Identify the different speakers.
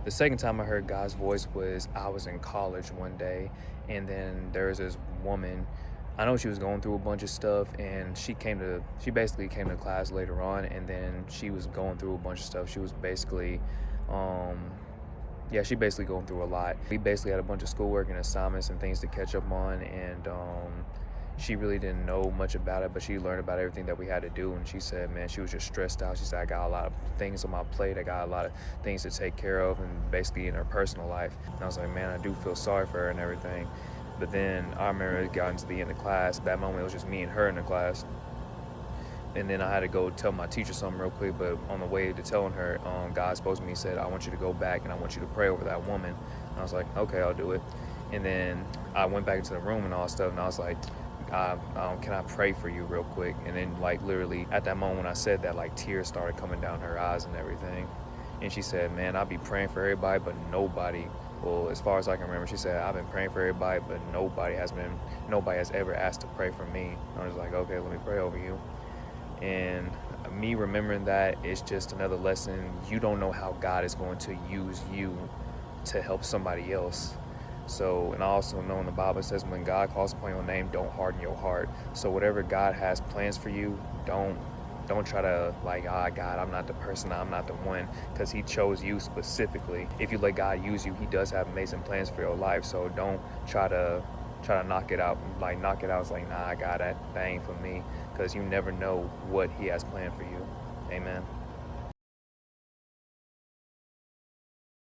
Speaker 1: The second time I heard God's voice was I was in college one day, and then there's this woman. I know she was going through a bunch of stuff, and she basically came to class later on, and then she was going through a bunch of stuff. She was basically, um, yeah, she basically going through a lot. We basically had a bunch of schoolwork and assignments and things to catch up on, and she really didn't know much about it, but she learned about everything that we had to do. And she said, man, she was just stressed out. She said, I got a lot of things on my plate. I got a lot of things to take care of, and basically in her personal life. And I was like, man, I do feel sorry for her and everything. But then I remember it got into the end of class. That moment, it was just me and her in the class. And then I had to go tell my teacher something real quick. But on the way to telling her, God spoke to me and said, I want you to go back and I want you to pray over that woman. And I was like, okay, I'll do it. And then I went back into the room and all stuff, and I was like, can I pray for you real quick? And then like literally at that moment when I said that, like tears started coming down her eyes and everything. And she said, man, I'll be praying for everybody, but nobody, well, as far as I can remember, she said, I've been praying for everybody, but nobody has ever asked to pray for me. And I was like, okay, let me pray over you. And me remembering that is just another lesson. You don't know how God is going to use you to help somebody else. So, and I also know in the Bible it says when God calls upon your name, don't harden your heart. So whatever God has plans for you, don't try to like, God, I'm not the person, I'm not the one, because he chose you specifically. If you let God use you, he does have amazing plans for your life. So don't try to knock it out. Like knock it out. It's like, nah, God, that ain't for me, because you never know what he has planned for you. Amen.